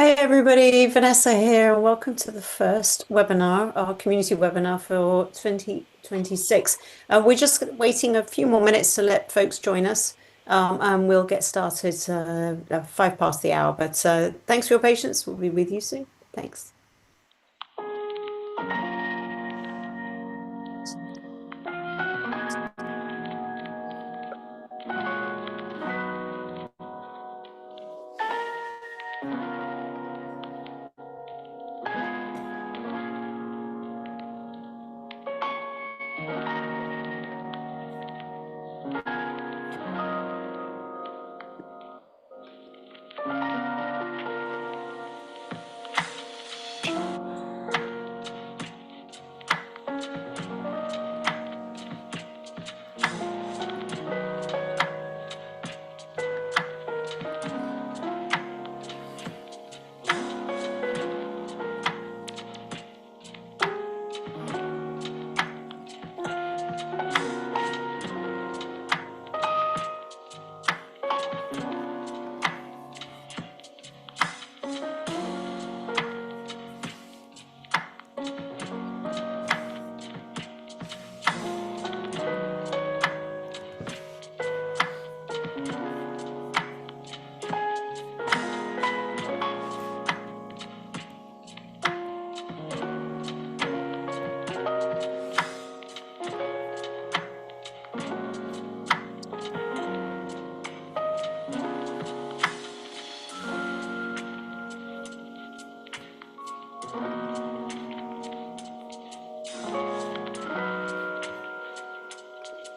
Hi everybody, Vanessa here. Welcome to the first webinar, our community webinar for 2026. We're just waiting a few more minutes to let folks join us, and we'll get started 5 past the hour. But thanks for your patience. We'll be with you soon. Thanks.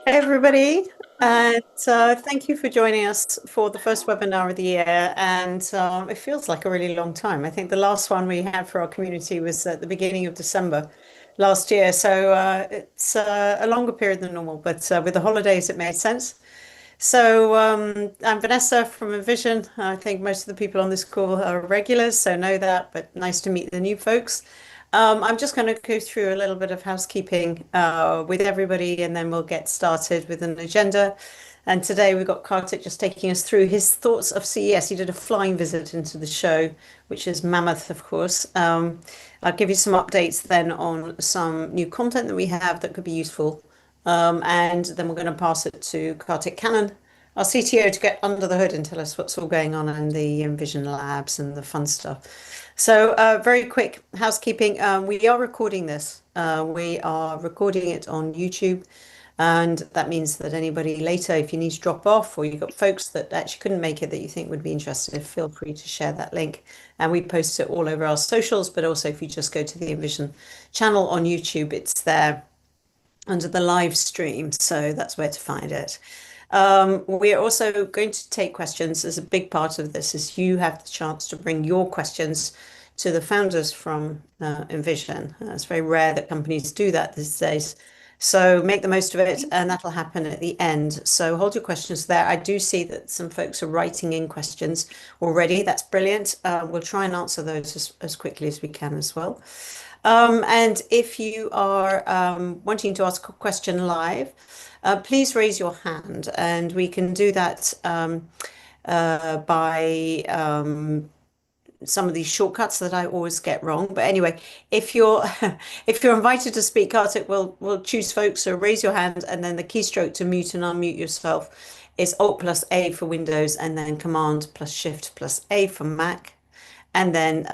Hey everybody, and thank you for joining us for the first webinar of the year. And it feels like a really long time. I think the last one we had for our community was at the beginning of December last year. So it's a longer period than normal, but with the holidays, it made sense. So I'm Vanessa from Envision. I think most of the people on this call are regulars, so know that, but nice to meet the new folks. I'm just going to go through a little bit of housekeeping with everybody, and then we'll get started with an agenda. And today we've got Kartik just taking us through his thoughts of CES. He did a flying visit into the show, which is mammoth, of course. I'll give you some updates then on some new content that we have that could be useful. And then we're going to pass it to Kartik Cannon, our CTO, to get under the hood and tell us what's all going on in the Envision labs and the fun stuff. So very quick housekeeping. We are recording this. We are recording it on YouTube. And that means that anybody later, if you need to drop off or you've got folks that actually couldn't make it that you think would be interested, feel free to share that link. And we post it all over our socials, but also if you just go to the Envision channel on YouTube, it's there under the live stream. So that's where to find it. We are also going to take questions. As a big part of this is you have the chance to bring your questions to the founders from Envision. It's very rare that companies do that these days. So make the most of it, and that'll happen at the end. So hold your questions there. I do see that some folks are writing in questions already. That's brilliant. We'll try and answer those as quickly as we can as well. And if you are wanting to ask a question live, please raise your hand, and we can do that by some of these shortcuts that I always get wrong. But anyway, if you're if you're invited to speak, Kartik, we'll choose folks. So raise your hand, and then the keystroke to mute and unmute yourself is Alt plus A for Windows, and then Command plus Shift plus A for Mac. And then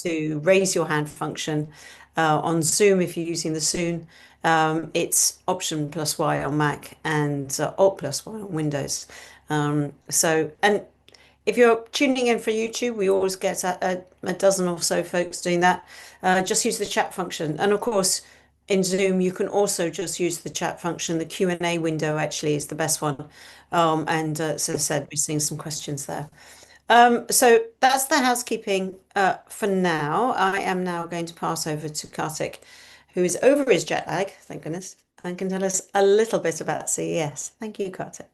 to raise your hand function on Zoom, if you're using the Zoom, it's Option plus Y on Mac and Alt plus Y on Windows. And if you're tuning in for YouTube, we always get a dozen or so folks doing that. Just use the chat function. And of course, in Zoom, you can also just use the chat function. The Q&A window actually is the best one. As I said, we're seeing some questions there. So that's the housekeeping for now. I am now going to pass over to Kartik, who is over his jet lag, thank goodness, and can tell us a little bit about CES. Thank you, Kartik.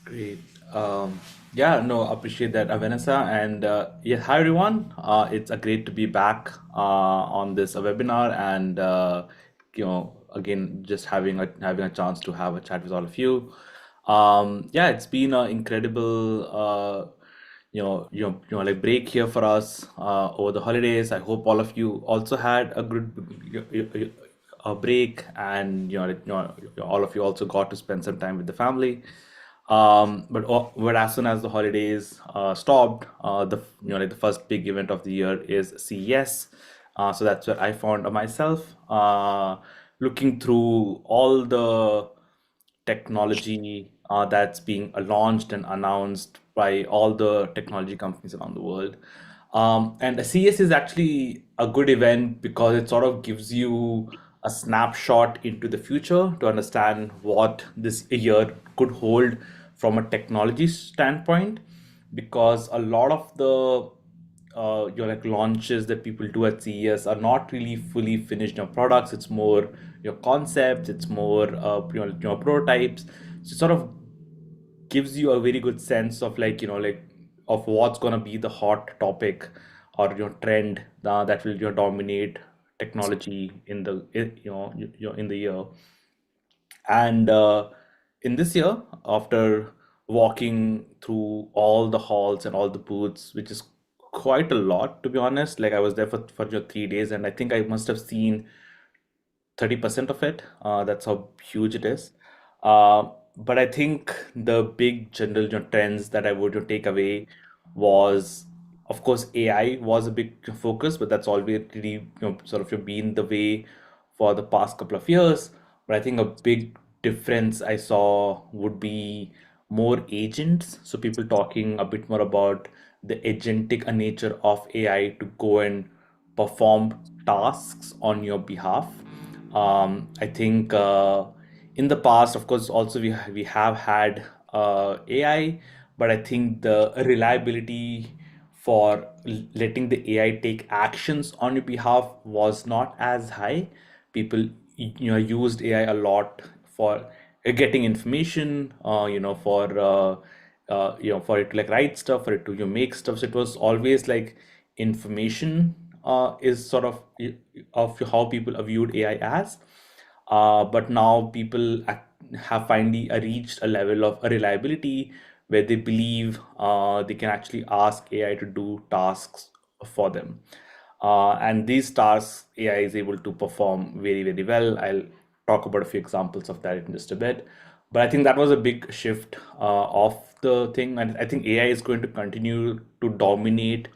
Great. Yeah, no, appreciate that, Vanessa. And yeah, hi everyone. It's great to be back on this webinar, and again, just having a chance to have a chat with all of you. Yeah, it's been an incredible like break here for us over the holidays. I hope all of you also had a good a break, and all of you also got to spend some time with the family. But as soon as the holidays stopped, the like the first big event of the year is CES. So that's where I found myself looking through all the technology that's being launched and announced by all the technology companies around the world. And the CES is actually a good event because it sort of gives you a snapshot into the future to understand what this year could hold from a technology standpoint. Because a lot of the your like launches that people do at CES are not really fully finished your products. It's more your concepts. It's more your prototypes. So it sort of gives you a very good sense of like of what's gonna be the hot topic or your trend that will dominate technology in the in the year. And in this year, after walking through all the halls and all the booths, which is quite a lot, to be honest, like I was there for your 3 days, and I think I must have seen 30% of it. That's how huge it is. Uh, but I think the big general trends that I would take away was, of course, AI was a big focus, but that's always really sort of been the way for the past couple of years. But I think a big difference I saw would be more agents. So people talking a bit more about the agentic nature of AI to go and perform tasks on your behalf. I think in the past, of course, also we have had AI, but I think the reliability for letting the AI take actions on your behalf was not as high. People used AI a lot for getting information, for it to like write stuff, for it to make stuff. So it was always like information is sort of how people viewed AI as. But now people have finally reached a level of a reliability where they believe they can actually ask AI to do tasks for them. And these tasks, AI is able to perform very, very well. I'll talk about a few examples of that in just a bit. But I think that was a big shift of the thing. And I think AI is going to continue to dominate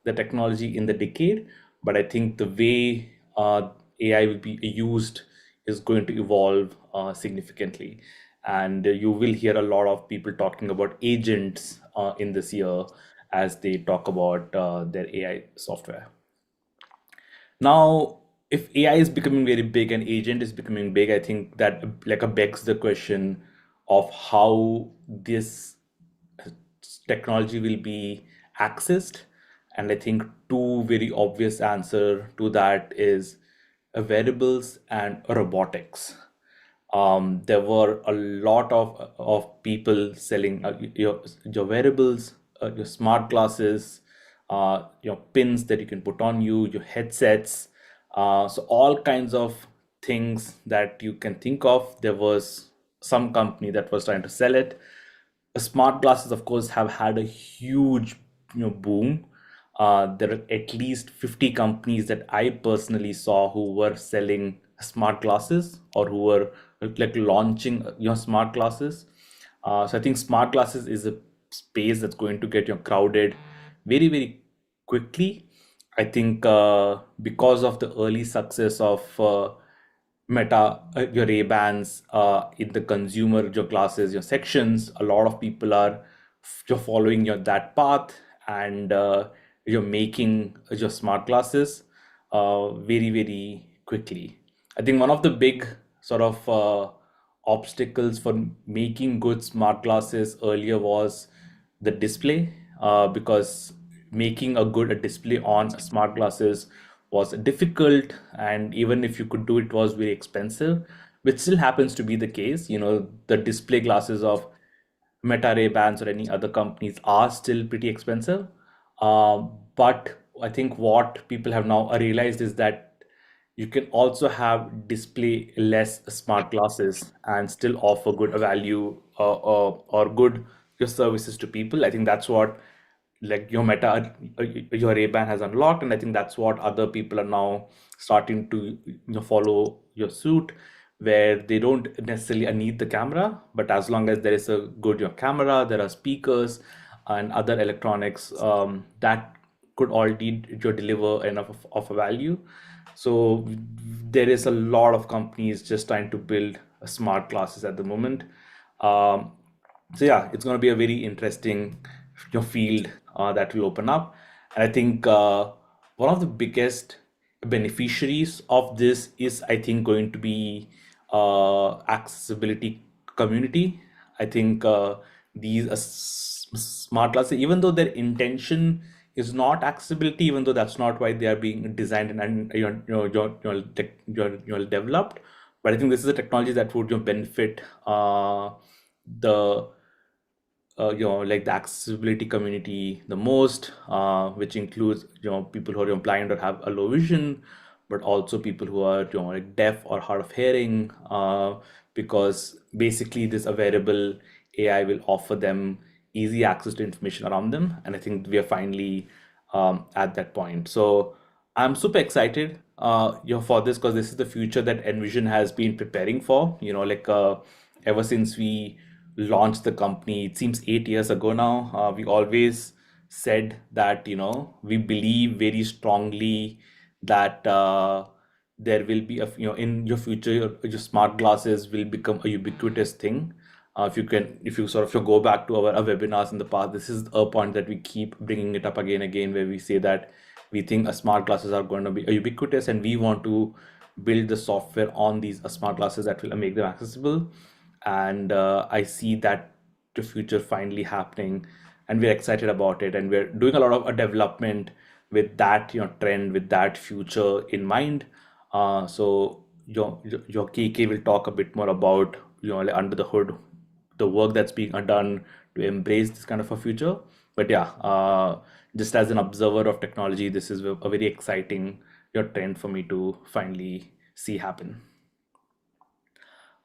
the technology in the decade. But I think the way AI will be used is going to evolve significantly. And you will hear a lot of people talking about agents in this year as they talk about their AI software. Now, if AI is becoming very big and agent is becoming big, I think that like begs the question of how this technology will be accessed. And I think two very obvious answer to that is wearables and robotics. There were a lot of people selling your wearables, your smart glasses, your pins that you can put on you, your headsets. So all kinds of things that you can think of. There was some company that was trying to sell it. Smart glasses, of course, have had a huge boom. There are at least 50 companies that I personally saw who were selling smart glasses or who were like launching smart glasses. So I think smart glasses is a space that's going to get crowded very, very quickly. I think because of the early success of Meta, your Ray-Bans, in the consumer, your glasses, your sections, a lot of people are you're following that path, and you're making your smart glasses very, very quickly. I think one of the big sort of obstacles for making good smart glasses earlier was the display, because making a good display on smart glasses was difficult, and even if you could do it, was very expensive, which still happens to be the case. The display glasses of Meta Ray Bans or any other companies are still pretty expensive. But I think what people have now realized is that you can also have display less smart glasses and still offer good value or good your services to people. I think that's what like your Meta, your Ray-Ban has unlocked, and I think that's what other people are now starting to follow your suit, where they don't necessarily need the camera, but as long as there is a good camera, there are speakers and other electronics that could already deliver enough of a value. So there is a lot of companies just trying to build smart glasses at the moment. Um, so yeah, it's going to be a very interesting field that will open up. And I think one of the biggest beneficiaries of this is, I think, going to be accessibility community. I think these smart glasses, even though their intention is not accessibility, even though that's not why they are being designed and developed, but I think this is a technology that would benefit the like the accessibility community the most, which includes people who are blind or have a low vision, but also people who are like deaf or hard of hearing, because basically this wearable AI will offer them easy access to information around them, and I think we are finally at that point. So I'm super excited, for this, because this is the future that Envision has been preparing for. Like ever since we launched the company, it seems 8 years ago now. We always said that we believe very strongly that there will be in your future, your smart glasses will become a ubiquitous thing. If you sort of go back to our webinars in the past, this is a point that we keep bringing it up again and again, where we say that we think smart glasses are going to be ubiquitous, and we want to build the software on these smart glasses that will make them accessible. And I see that the future finally happening, and we're excited about it, and we're doing a lot of development with that trend, with that future in mind. So your KK will talk a bit more about like under the hood, the work that's being done to embrace this kind of a future. But yeah, just as an observer of technology, this is a very exciting trend for me to finally see happen.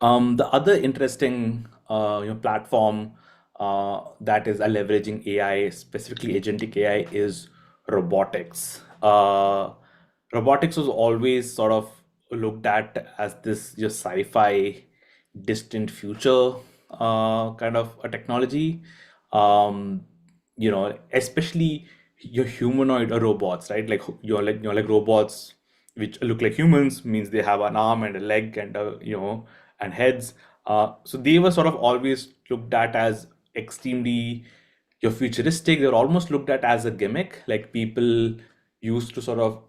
The other interesting platform that is leveraging AI, specifically agentic AI, is robotics. Robotics was always sort of looked at as this just sci-fi, distant future kind of a technology. Especially your humanoid robots, right? Like like robots which look like humans, means they have an arm and a leg and and heads. So they were sort of always looked at as extremely futuristic. They were almost looked at as a gimmick. Like people used to sort of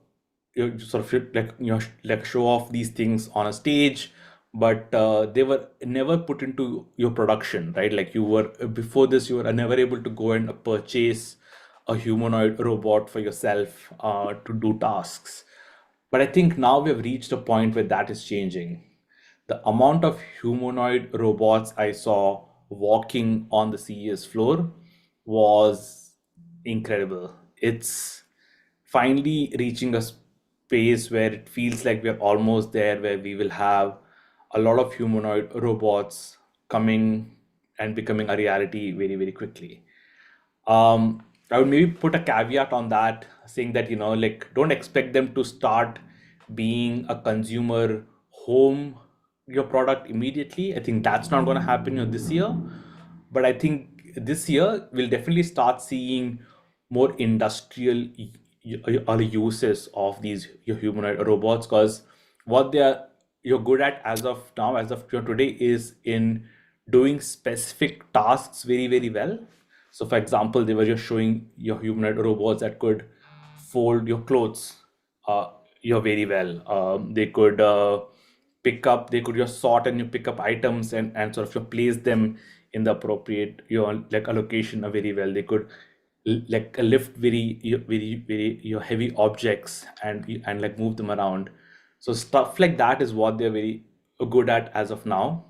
like like show off these things on a stage, but they were never put into your production, right? Like you were before this, you were never able to go and purchase a humanoid robot for yourself to do tasks. But I think now we have reached a point where that is changing. The amount of humanoid robots I saw walking on the CES floor was incredible. It's finally reaching a space where it feels like we're almost there, where we will have a lot of humanoid robots coming and becoming a reality very, very quickly. I would maybe put a caveat on that, saying that, like, don't expect them to start being a consumer home your product immediately. I think that's not going to happen this year. But I think this year we'll definitely start seeing more industrial other uses of these your humanoid robots, because what they are you're good at as of now, as of today, is in doing specific tasks very, very well. So for example, they were just showing your humanoid robots that could fold your clothes very well. They could they could just sort and you pick up items and sort of place them in the appropriate like allocation very well. They could like lift very heavy objects and like move them around. So stuff like that is what they're very good at as of now,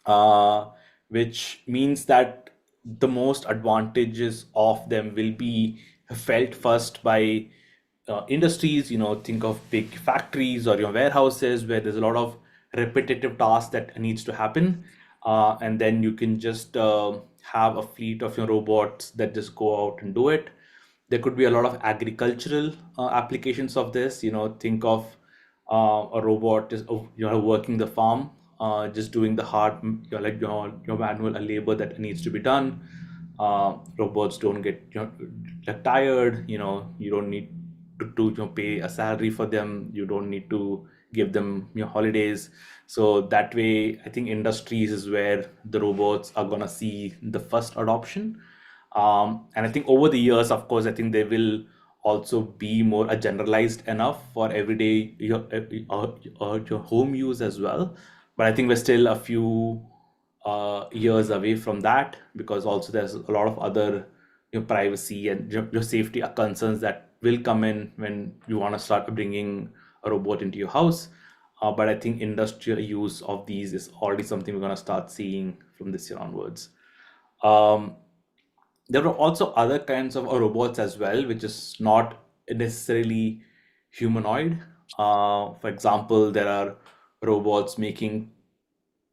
uh, which means that the most advantages of them will be felt first by industries. Think of big factories or your warehouses where there's a lot of repetitive tasks that needs to happen, and then you can just have a fleet of your robots that just go out and do it. There could be a lot of agricultural applications of this. Think of a robot just working the farm, just doing the hard, your manual labor that needs to be done. Robots don't get like tired. You don't need to pay a salary for them. You don't need to give them holidays. So that way, I think industries is where the robots are gonna see the first adoption. And I think over the years, of course, I think they will also be more generalized enough for everyday your home use as well. But I think we're still a few years away from that, because also there's a lot of other privacy and your safety concerns that will come in when you want to start bringing a robot into your house. But I think industrial use of these is already something we're going to start seeing from this year onwards. Um, there are also other kinds of robots as well, which is not necessarily humanoid. For example, there are robots making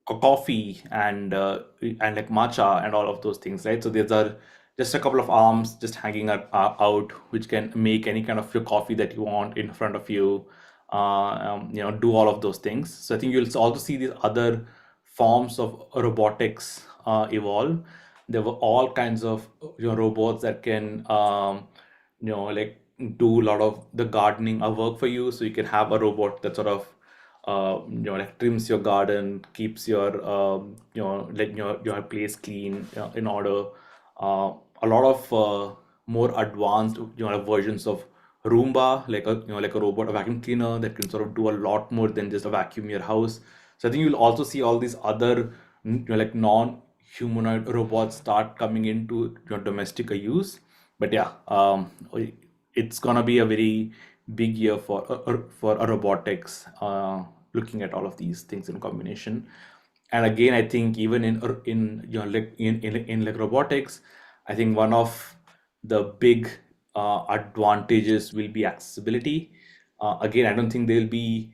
coffee and like matcha and all of those things, right? So these are just a couple of arms just hanging out, which can make any kind of your coffee that you want in front of you. Do all of those things. So I think you'll also see these other forms of robotics evolve. There were all kinds of robots that can like do a lot of the gardening work for you. So you can have a robot that sort of like trims your garden, keeps your like your place clean, in order. A lot of more advanced versions of Roomba, like a robot, a vacuum cleaner that can sort of do a lot more than just a vacuum your house. So I think you'll also see all these other like non-humanoid robots start coming into your domestic use. But yeah, it's gonna be a very big year for robotics, looking at all of these things in combination. And again, I think even in like in like robotics, I think one of the big advantages will be accessibility. Again, I don't think they'll be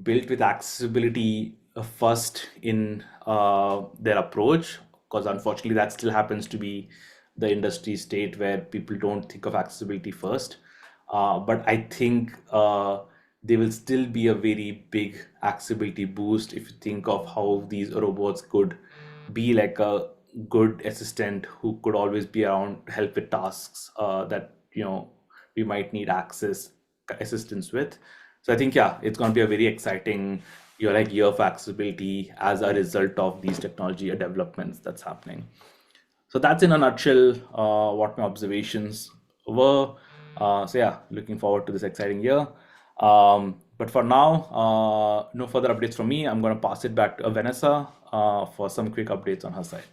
built with accessibility first in their approach, because unfortunately that still happens to be the industry state where people don't think of accessibility first. But I think there will still be a very big accessibility boost if you think of how these robots could be like a good assistant who could always be around to help with tasks that we might need assistance with. So I think, yeah, it's going to be a very exciting year for accessibility as a result of these technology developments that's happening. So that's in a nutshell what my observations were. So yeah, looking forward to this exciting year. But for now, no further updates from me. I'm going to pass it back to Vanessa for some quick updates on her side.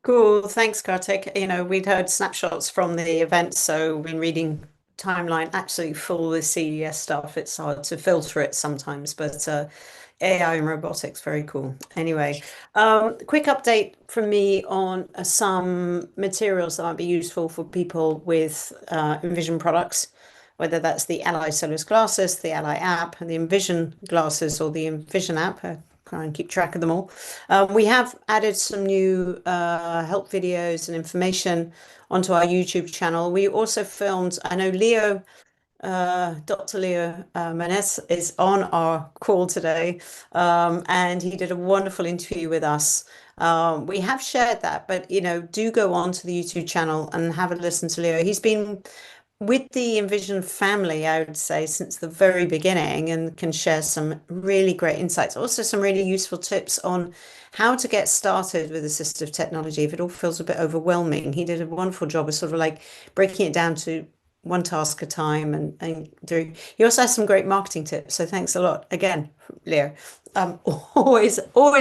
Cool. Thanks, Kartik. We'd heard snapshots from the event, so we've been reading timeline absolutely full with CES stuff. It's hard to filter it sometimes, but AI and robotics, very cool. Anyway, quick update from me on some materials that might be useful for people with Envision products, whether that's the Ally Solis glasses, the Ally app, and the Envision glasses or the Envision app. Try and keep track of them all. We have added some new help videos and information onto our YouTube channel. We also filmed, I know Leo, Dr. Leo Manes is on our call today, and he did a wonderful interview with us. We have shared that, but do go on to the YouTube channel and have a listen to Leo. He's been with the Envision family, I would say, since the very beginning, and can share some really great insights. Also, some really useful tips on how to get started with assistive technology if it all feels a bit overwhelming. He did a wonderful job of sort of like breaking it down to one task at a time and doing. He also has some great marketing tips. So thanks a lot again, Leo. Always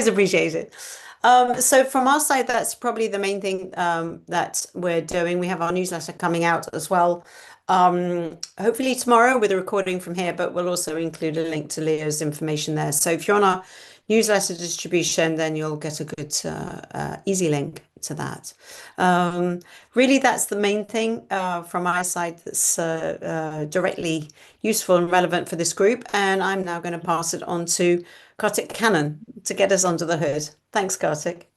appreciate it. So from our side, that's probably the main thing that we're doing. We have our newsletter coming out as well. Hopefully tomorrow with a recording from here, but we'll also include a link to Leo's information there. So if you're on our newsletter distribution, then you'll get a good easy link to that. Really, that's the main thing from my side that's directly useful and relevant for this group. And I'm now going to pass it on to Kartik Cannon to get us under the hood. Thanks, Kartik.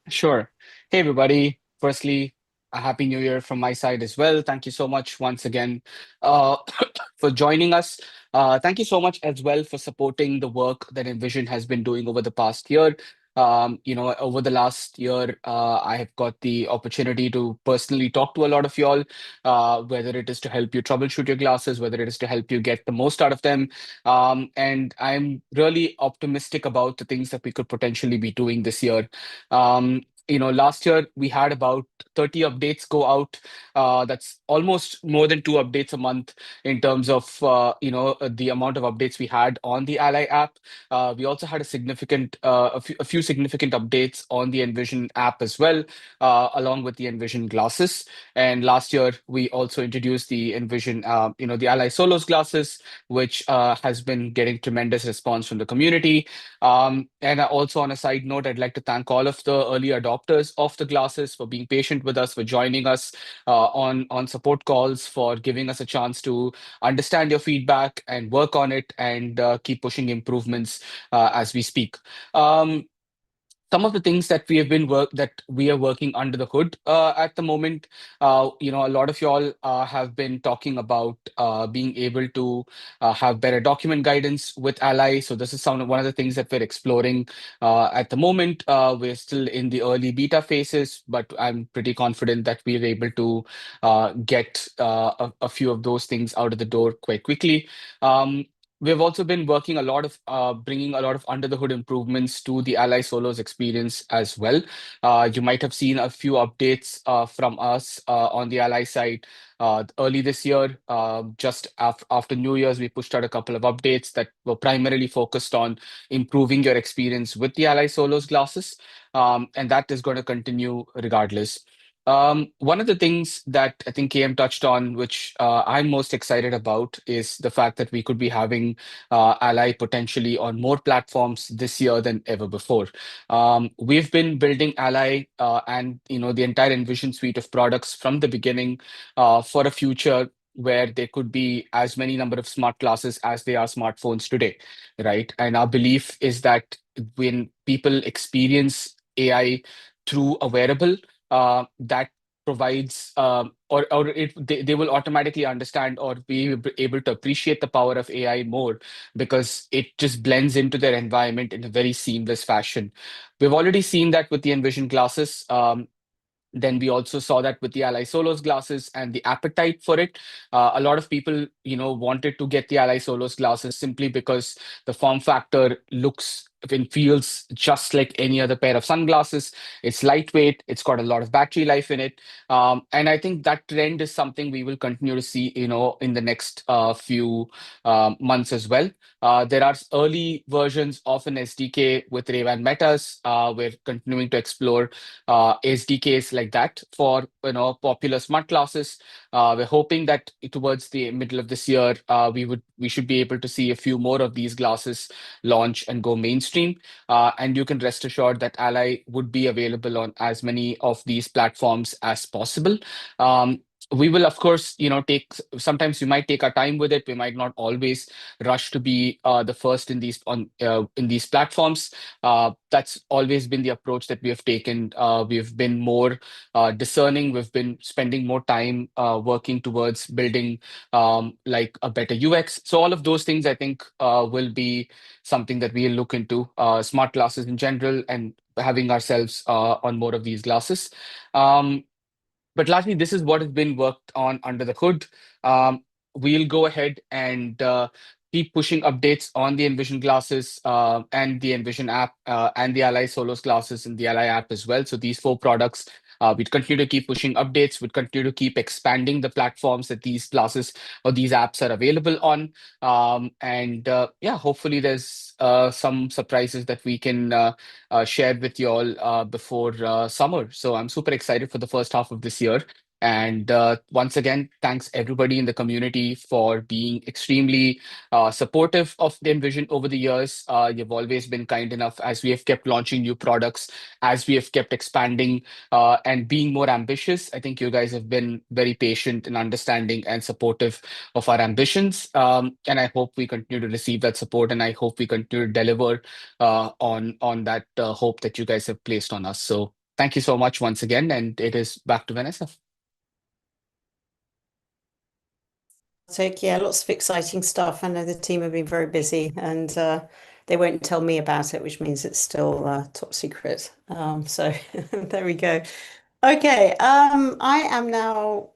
Sure. Hey, everybody. Firstly, a happy new year from my side as well. Thank you so much once again uh, for joining us. Thank you so much as well for supporting the work that Envision has been doing over the past year. Over the last year, I have got the opportunity to personally talk to a lot of y'all, whether it is to help you troubleshoot your glasses, whether it is to help you get the most out of them. And I'm really optimistic about the things that we could potentially be doing this year. Last year we had about 30 updates go out. That's almost more than two updates a month in terms of the amount of updates we had on the Ally app. We also had a few significant updates on the Envision app as well, along with the Envision glasses. And last year we also introduced the Envision, the Ally Solos glasses, which has been getting tremendous response from the community. And also on a side note, I'd like to thank all of the early adopters of the glasses for being patient with us, for joining us on support calls, for giving us a chance to understand your feedback and work on it and keep pushing improvements as we speak. Um, some of the things that we are working under the hood at the moment. A lot of y'all have been talking about being able to have better document guidance with Ally. So this is one of the things that we're exploring at the moment. We're still in the early beta phases, but I'm pretty confident that we're able to get a few of those things out of the door quite quickly. We've also been working a lot of bringing a lot of under the hood improvements to the Ally Solos experience as well. You might have seen a few updates from us on the Ally side early this year. Just after New Year's, we pushed out a couple of updates that were primarily focused on improving your experience with the Ally Solos glasses. And that is going to continue regardless. One of the things that I think KM touched on, which I'm most excited about, is the fact that we could be having Ally potentially on more platforms this year than ever before. We've been building Ally and the entire Envision suite of products from the beginning for a future where there could be as many number of smart glasses as they are smartphones today, right? And our belief is that when people experience AI through a wearable, that provides they will automatically understand or be able to appreciate the power of AI more because it just blends into their environment in a very seamless fashion. We've already seen that with the Envision glasses. Then we also saw that with the Ally Solos glasses and the appetite for it. A lot of people, wanted to get the Ally Solos glasses simply because the form factor looks and feels just like any other pair of sunglasses. It's lightweight. It's got a lot of battery life in it. And I think that trend is something we will continue to see, in the next few months as well. There are early versions of an SDK with Ray-Ban Metas. We're continuing to explore SDKs like that for popular smart glasses. We're hoping that towards the middle of this year, we should be able to see a few more of these glasses launch and go mainstream. And you can rest assured that Ally would be available on as many of these platforms as possible. We will, of course, take sometimes we might take our time with it. We might not always rush to be the first in these platforms. That's always been the approach that we have taken. We've been more discerning. We've been spending more time working towards building like a better UX. So all of those things, I think, will be something that we'll look into. Smart glasses in general and having ourselves on more of these glasses. But largely, this is what has been worked on under the hood. We'll go ahead and keep pushing updates on the Envision glasses and the Envision app and the Ally Solos glasses and the Ally app as well. So these four products, we'd continue to keep pushing updates. We'd continue to keep expanding the platforms that these glasses or these apps are available on. Yeah, hopefully there's some surprises that we can share with you all before summer. So I'm super excited for the first half of this year. And once again, thanks everybody in the community for being extremely supportive of the Envision over the years. You've always been kind enough as we have kept launching new products, as we have kept expanding and being more ambitious. I think you guys have been very patient and understanding and supportive of our ambitions. And I hope we continue to receive that support, and I hope we continue to deliver on that hope that you guys have placed on us. So thank you so much once again, and it is back to Vanessa. Yeah, lots of exciting stuff. I know the team have been very busy, and they won't tell me about it, which means it's still top secret. So there we go. Okay, I am now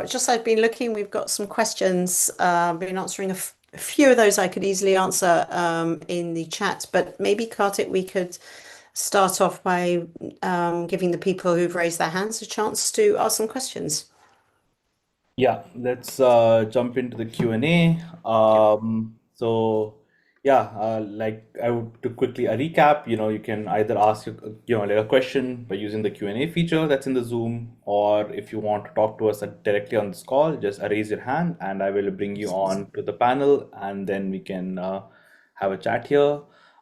just I've been looking, we've got some questions, been answering a few of those I could easily answer in the chat, but maybe Kartik, we could start off by giving the people who've raised their hands a chance to ask some questions. Yeah, let's jump into the Q&A. So yeah, like I would to quickly a recap, you can either ask like a question by using the Q&A feature that's in the Zoom, or if you want to talk to us directly on this call, just raise your hand and I will bring you on to the panel and then we can have a chat here.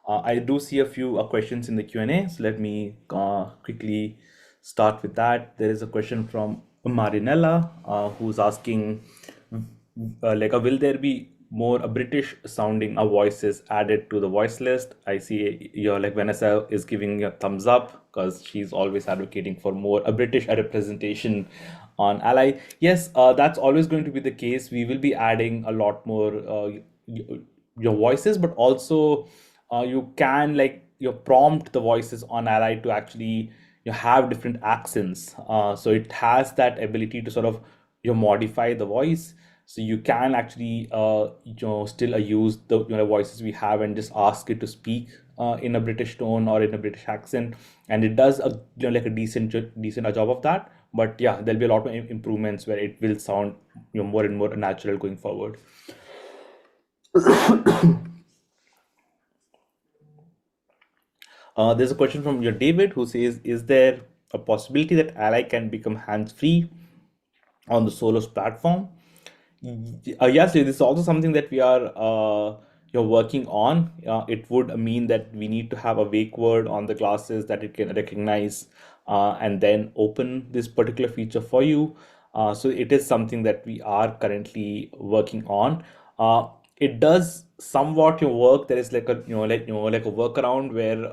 I do see a few questions in the Q&A, so let me quickly start with that. There is a question from Marinella, who's asking, will there be more British sounding voices added to the voice list? I see your Vanessa is giving a thumbs up because she's always advocating for more a British representation on Ally. Yes, that's always going to be the case. We will be adding a lot more your voices, but also you can prompt the voices on Ally to actually have different accents. So it has that ability to sort of modify the voice. So you can actually still use the voices we have and just ask it to speak in a British tone or in a British accent, and it does a a decent job of that. But yeah, there'll be a lot of improvements where it will sound more and more natural going forward. There's a question from your David who says, is there a possibility that Ally can become hands-free on the Solos platform? Yes, this is also something that we are working on. It would mean that we need to have a wake word on the classes that it can recognize and then open this particular feature for you. So it is something that we are currently working on. It does somewhat work. There is like a workaround where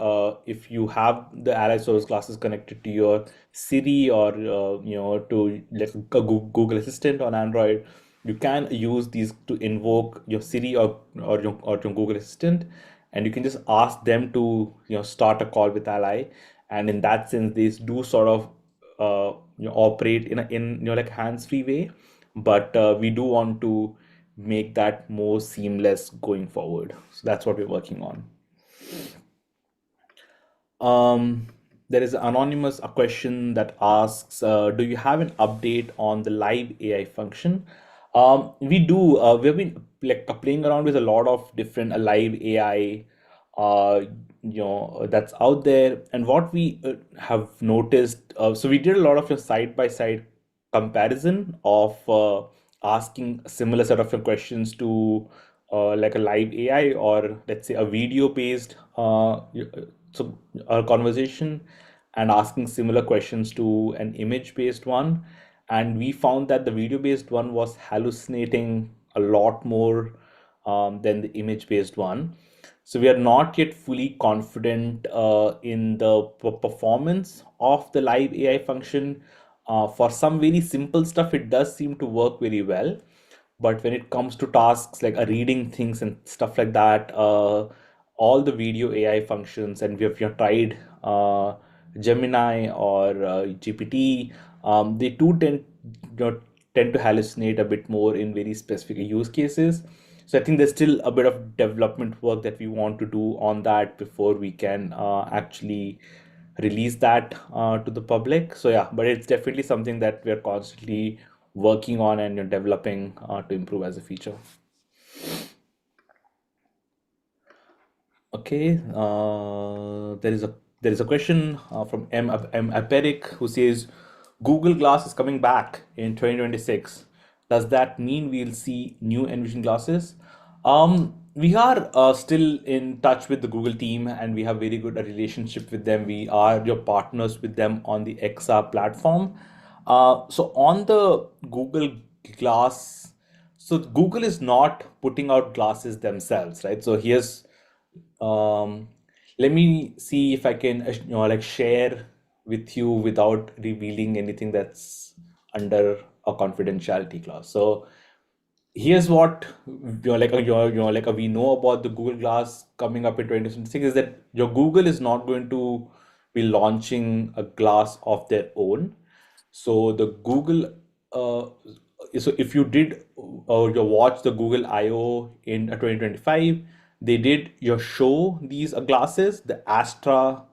if you have the Ally Source classes connected to your Siri or to like a Google Assistant on Android, you can use these to invoke your Siri or your Google Assistant, and you can just ask them to start a call with Ally, and in that sense these do sort of operate in like hands-free way, but we do want to make that more seamless going forward. So that's what we're working on. There is an anonymous question that asks, do you have an update on the live AI function? We do. We've been playing around with a lot of different live AI, that's out there. And what we have noticed, so we did a lot of a side-by-side comparison of asking a similar set of questions to like a live AI or let's say a video-based conversation, and asking similar questions to an image-based one. And we found that the video-based one was hallucinating a lot more than the image-based one. So we are not yet fully confident in the performance of the live AI function. For some very simple stuff, it does seem to work very well. But when it comes to tasks like reading things and stuff like that, all the video AI functions, and we have tried Gemini or GPT, they too tend to hallucinate a bit more in very specific use cases. So I think there's still a bit of development work that we want to do on that before we can actually release that to the public. So yeah, but it's definitely something that we're constantly working on and developing to improve as a feature. Okay, there is a question from M Aperic who says, Google Glass is coming back in 2026. Does that mean we'll see new Envision glasses? We are still in touch with the Google team, and we have very good relationship with them. We are your partners with them on the XR platform. So on the Google Glass, so Google is not putting out glasses themselves, right? So here's let me see if I can share with you without revealing anything that's under a confidentiality clause. So here's what we know about the Google Glass coming up in 2026 is that your Google is not going to be launching a glass of their own. So the Google, uh, so if you did you watch the Google I/O in 2025, they did your show these glasses, the Astra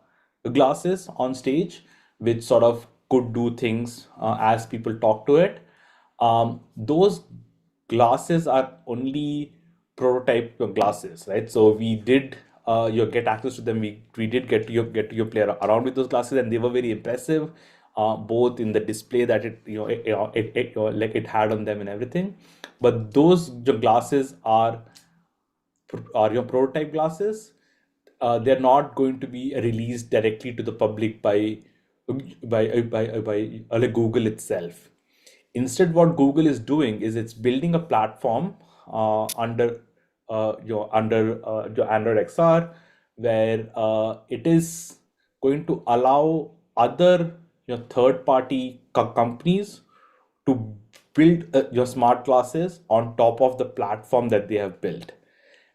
glasses on stage, which sort of could do things as people talk to it. Those glasses are only prototype glasses, right? So we did you get access to them. We did get to play around with those glasses, and they were very impressive, both in the display that it had on them and everything. But those glasses are your prototype glasses. They're not going to be released directly to the public by like Google itself. Instead, what Google is doing is it's building a platform under your Android XR, where it is going to allow other third-party companies to build your smart glasses on top of the platform that they have built.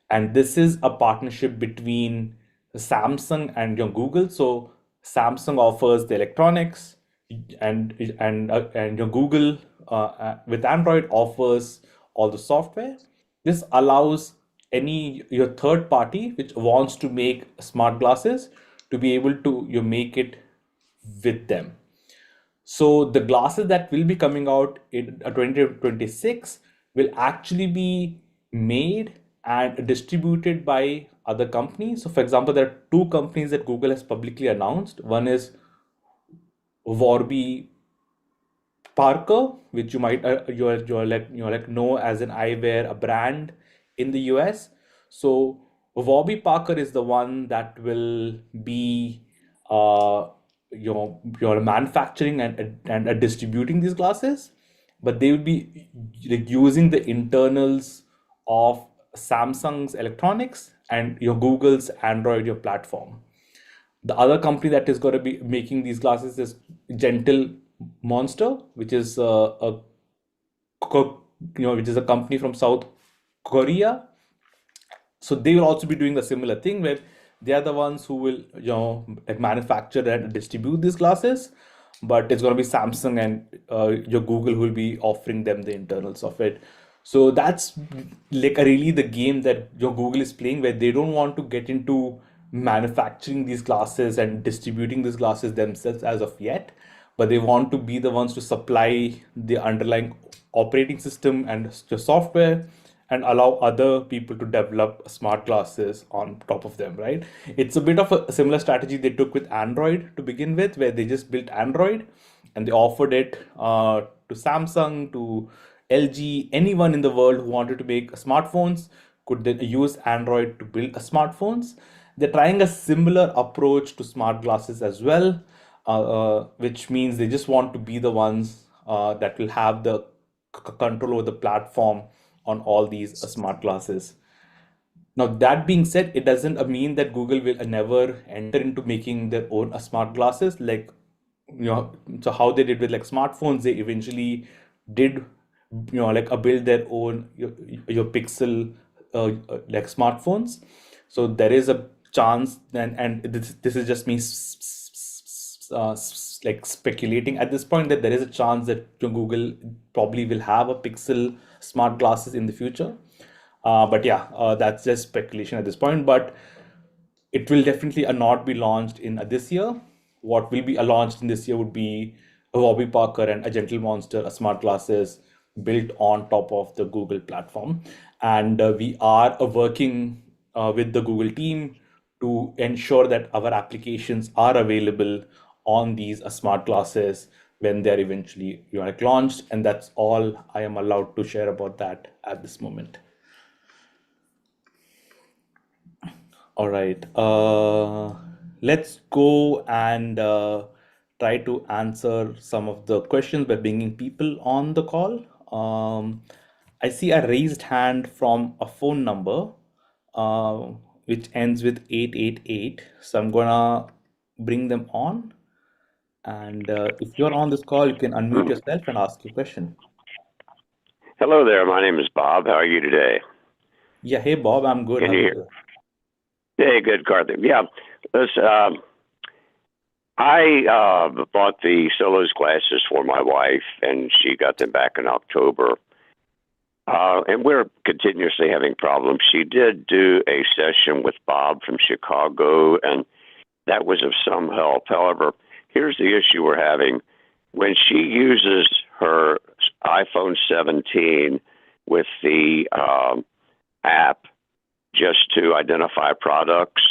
And this is a partnership between Samsung and your Google. So Samsung offers the electronics, and your Google with Android offers all the software. This allows any your third party which wants to make smart glasses to be able to you make it with them. So the glasses that will be coming out in 2026 will actually be made and distributed by other companies. So for example, there are two companies that Google has publicly announced. One is Warby Parker, which you might you're like know as an eyewear, a brand in the US. So Warby Parker is the one that will be you're manufacturing and distributing these glasses, but they will be like using the internals of Samsung's electronics and your Google's Android your platform. The other company that is going to be making these glasses is Gentle Monster, which is which is a company from South Korea. So they will also be doing the similar thing where they are the ones who will like manufacture and distribute these glasses, but it's going to be Samsung and your Google who will be offering them the internals of it. So that's like really the game that your Google is playing, where they don't want to get into manufacturing these glasses and distributing these glasses themselves as of yet, but they want to be the ones to supply the underlying operating system and the software and allow other people to develop smart glasses on top of them, right? It's a bit of a similar strategy they took with Android to begin with, where they just built Android and they offered it to Samsung, to LG, anyone in the world who wanted to make smartphones could then use Android to build smartphones. They're trying a similar approach to smart glasses as well, which means they just want to be the ones that will have the control over the platform on all these smart glasses. Now, that being said, it doesn't mean that Google will never enter into making their own smart glasses. Like, so how they did with like smartphones, they eventually did, like build their own your Pixel like smartphones. So there is a chance, and this is just me like speculating at this point, that there is a chance that Google probably will have a Pixel smart glasses in the future. But yeah, that's just speculation at this point. But it will definitely not be launched in this year. What will be launched in this year would be a Warby Parker and a Gentle Monster, a smart glasses built on top of the Google platform. And we are working with the Google team to ensure that our applications are available on these smart glasses when they're eventually like launched. And that's all I am allowed to share about that at this moment. All right. Let's go and try to answer some of the questions by bringing people on the call. I see a raised hand from a phone number uh, which ends with 888. So I'm gonna bring them on. And if you're on this call, you can unmute yourself and ask your question. Hello there. My name is Bob. How are you today? Yeah, hey Bob, I'm good. Can How are you you? hear? Hey, good, Carter. Yeah. Listen, I bought the Solos glasses for my wife, and she got them back in October. And we're continuously having problems. She did do a session with Bob from Chicago, and that was of some help. However, here's the issue we're having. When she uses her iPhone 17 with the app just to identify products,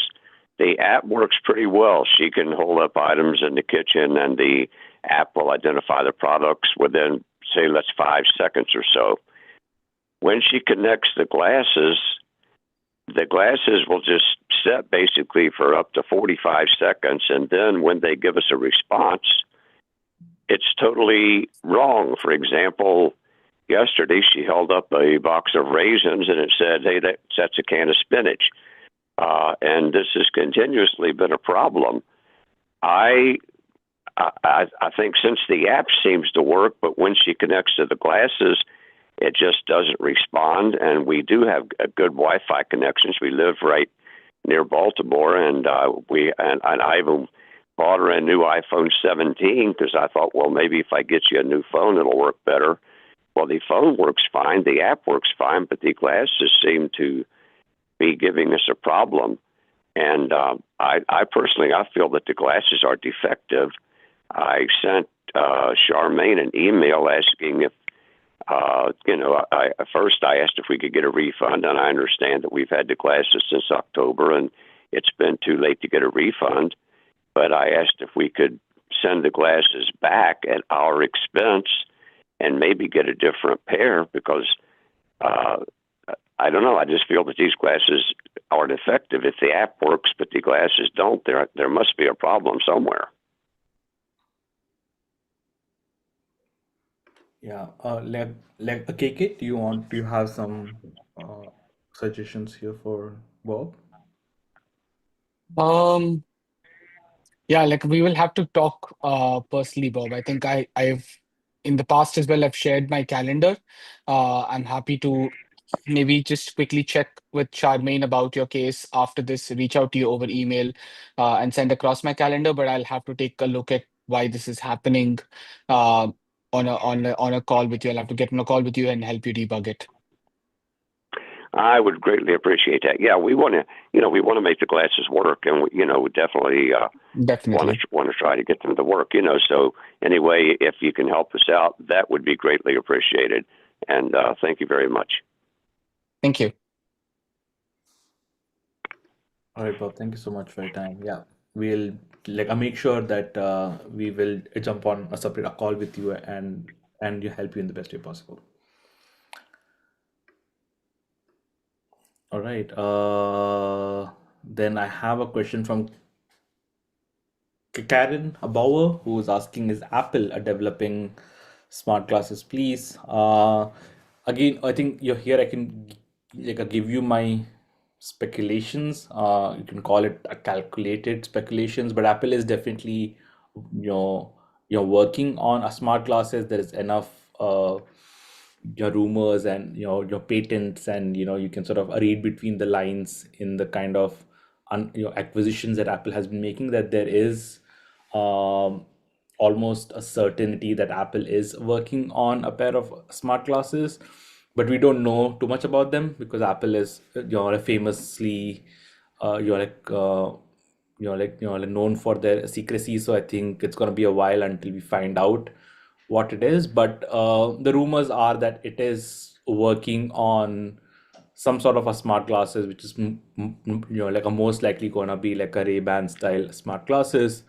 the app works pretty well. She can hold up items in the kitchen, and the app will identify the products within, say, let's 5 seconds or so. When she connects the glasses will just set basically for up to 45 seconds, and then when they give us a response, it's totally wrong. For example, yesterday she held up a box of raisins and it said, hey, that's a can of spinach. And this has continuously been a problem. I think since the app seems to work, but when she connects to the glasses, it just doesn't respond. And we do have a good Wi-Fi connections. We live right near Baltimore, and I even bought her a new iPhone 17 because I thought, well, maybe if I get you a new phone, it'll work better. Well, the phone works fine, the app works fine, but the glasses seem to be giving us a problem. And I personally, I feel that the glasses are defective. I sent Charmaine an email asking if, first I asked if we could get a refund, and I understand that we've had the glasses since October, and it's been too late to get a refund. But I asked if we could send the glasses back at our expense and maybe get a different pair because I don't know. I just feel that these glasses aren't effective. If the app works but the glasses don't, there must be a problem somewhere. Yeah, KK, do you have some suggestions here for Bob? Um, yeah, like we will have to talk personally, Bob. I think I've in the past as well, I've shared my calendar. I'm happy to maybe just quickly check with Charmaine about your case after this, reach out to you over email and send across my calendar, but I'll have to take a look at why this is happening uh, on a call with you. I'll have to get on a call with you and help you debug it. I would greatly appreciate that. Yeah, we want to make the glasses work, and we definitely Definitely. want to try to get them to work. So anyway, if you can help us out, that would be greatly appreciated. And thank you very much. Thank you. All right, Bob, thank you so much for your time. Yeah, we'll I'll make sure that we will jump on a separate call with you and you help you in the best way possible. All right. Then I have a question from Karen Bauer, who is asking, is Apple developing smart glasses, please? Again, I think you're here. I can give you my speculations. You can call it a calculated speculations, but Apple is definitely, you're working on a smart glasses. There is enough your rumors and your patents, and you can sort of read between the lines in the kind of acquisitions that Apple has been making, that there is almost a certainty that Apple is working on a pair of smart glasses, but we don't know too much about them because Apple is famously known for their secrecy. So I think it's going to be a while until we find out what it is. But the rumors are that it is working on some sort of a smart glasses, which is a most likely gonna be like a Ray-Ban style smart glasses.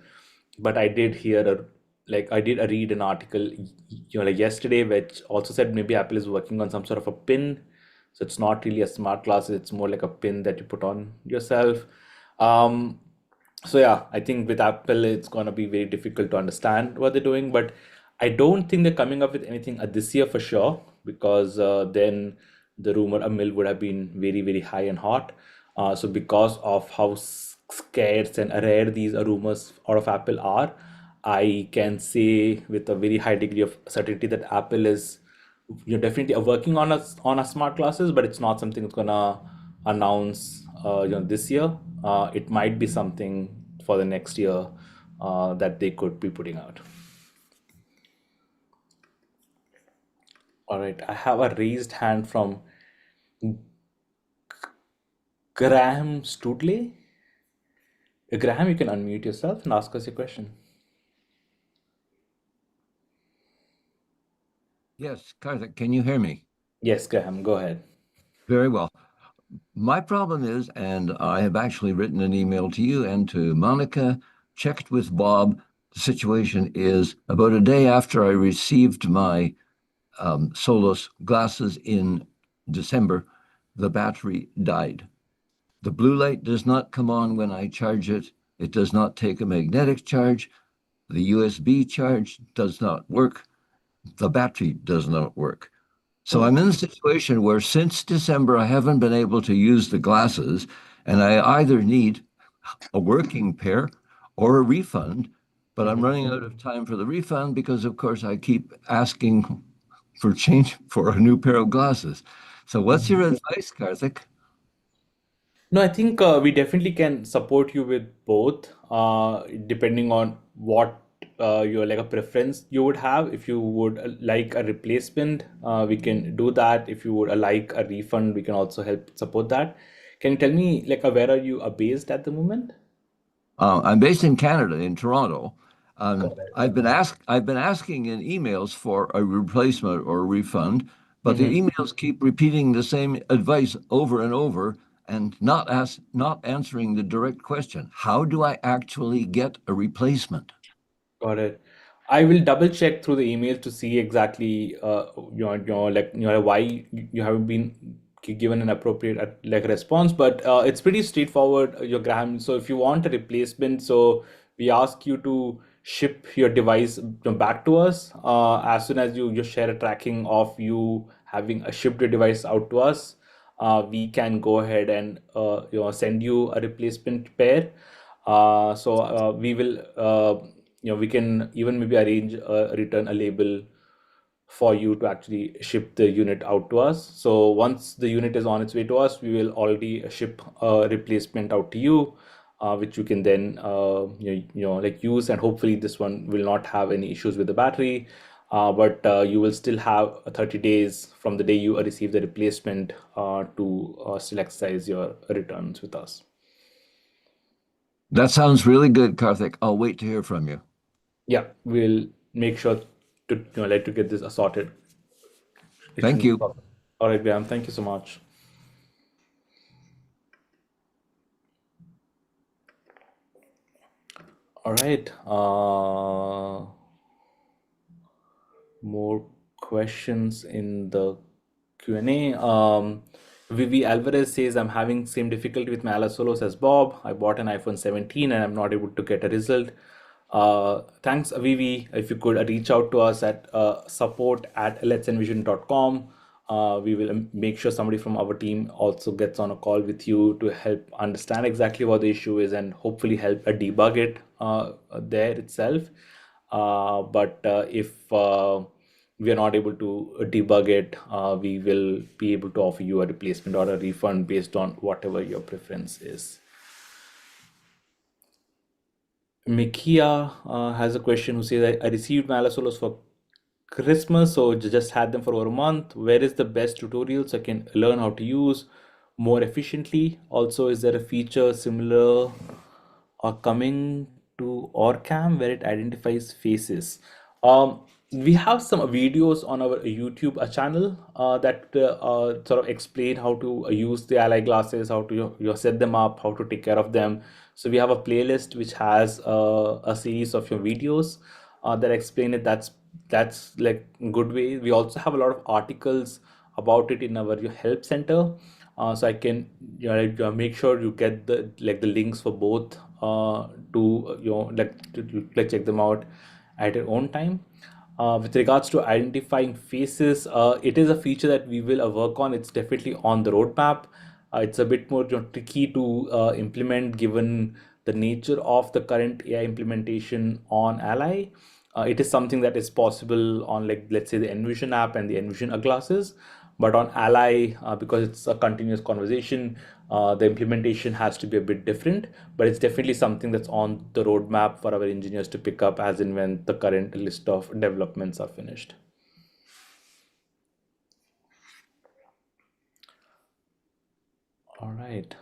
But I did read an article yesterday which also said maybe Apple is working on some sort of a pin, so it's not really a smart glasses, it's more like a pin that you put on yourself. So yeah, I think with Apple it's gonna be very difficult to understand what they're doing, but I don't think they're coming up with anything this year for sure, because then the rumor mill would have been very, very high and hot. So because of how scarce and rare these rumors out of Apple are, I can say with a very high degree of certainty that Apple is you're definitely working on a smart glasses, but it's not something that's gonna announce this year. It might be something for the next year that they could be putting out. All right, I have a raised hand from Graham Studley. Graham, you can unmute yourself and ask us your question. Yes, Karthik, can you hear me? Yes, Graham, go ahead. Very well. My problem is, and I have actually written an email to you and to Monica, checked with Bob. The situation is about a day after I received my Solos glasses in December, the battery died. The blue light does not come on when I charge it. It does not take a magnetic charge. The USB charge does not work. The battery does not work. So I'm in a situation where since December, I haven't been able to use the glasses, and I either need a working pair or a refund, but I'm running out of time for the refund because, of course, I keep asking for change for a new pair of glasses. So what's your advice, Karthik? No, I think we definitely can support you with both, depending on what your like a preference you would have. If you would like a replacement, we can do that. If you would like a refund, we can also help support that. Can you tell me like where are you based at the moment? I'm based in Canada, in Toronto. I've been asking in emails for a replacement or a refund, but the emails keep repeating the same advice over and over and not answering the direct question. How do I actually get a replacement? Got it. I will double check through the email to see exactly why you haven't been given an appropriate like response, but it's pretty straightforward, your Graham. So if you want a replacement, so we ask you to ship your device back to us as soon as you share a tracking of you having a shipped your device out to us. We can go ahead and send you a replacement pair. We will we can even maybe arrange a return a label for you to actually ship the unit out to us. So once the unit is on its way to us, we will already ship a replacement out to you, which you can then like use, and hopefully this one will not have any issues with the battery. But you will still have 30 days from the day you receive the replacement to still exercise your returns with us. That sounds really good, Karthik. I'll wait to hear from you. Yeah, we'll make sure to like to get this sorted. It Thank shouldn't be a you. problem. All right, Graham, thank you so much. All right. More questions in the Q&A. Vivi Alvarez says, I'm having same difficulty with my Ala Solos as Bob. I bought an iPhone 17 and I'm not able to get a result. Thanks, Vivi. If you could reach out to us at support@letsenvision.com. We will make sure somebody from our team also gets on a call with you to help understand exactly what the issue is and hopefully help debug it there itself. But if we are not able to debug it, we will be able to offer you a replacement or a refund based on whatever your preference is. Mikia has a question who says, I received my Solos for Christmas, so just had them for over a month. Where is the best tutorial so I can learn how to use more efficiently? Also, is there a feature similar or coming to Orcam where it identifies faces? We have some videos on our YouTube channel that sort of explain how to use the ally glasses, how to set them up, how to take care of them. So we have a playlist which has a series of your videos that explain it. That's like a good way. We also have a lot of articles about it in our your help center. So I can make sure you get the links for both to like check them out at your own time. With regards to identifying faces, it is a feature that we will work on. It's definitely on the roadmap. It's a bit more tricky to implement given the nature of the current AI implementation on Ally. It is something that is possible on, like, let's say the Envision app and the Envision glasses, but on Ally, because it's a continuous conversation, the implementation has to be a bit different, but it's definitely something that's on the roadmap for our engineers to pick up as and when the current list of developments are finished. All right.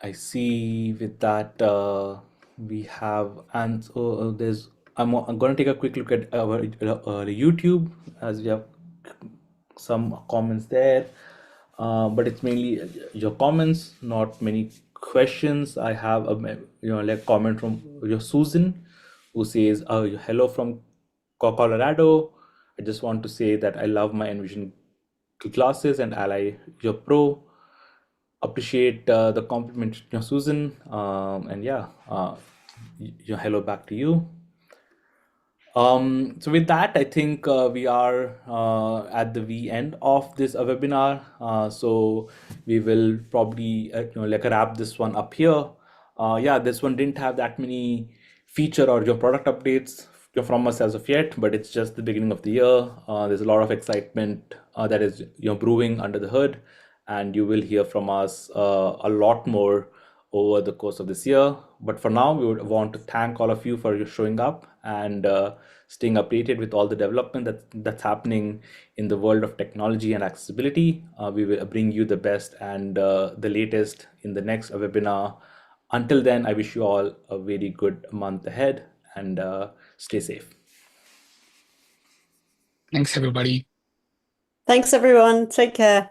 I see with that we have, and so I'm going to take a quick look at our YouTube, as we have some comments there, but it's mainly your comments, not many questions. I have a like comment from your Susan, who says, hello from Colorado. I just want to say that I love my Envision classes and Ally your Pro. Appreciate the compliment, Susan, and yeah, hello back to you. So with that, I think we are at the end of this webinar. So we will probably like wrap this one up here. Yeah, this one didn't have that many feature or your product updates from us as of yet, but it's just the beginning of the year. There's a lot of excitement that is brewing under the hood, and you will hear from us a lot more over the course of this year. But for now, we would want to thank all of you for showing up and staying updated with all the development that's happening in the world of technology and accessibility. We will bring you the best and the latest in the next webinar. Until then, I wish you all a very good month ahead, and stay safe. Thanks, everybody. Thanks, everyone. Take care.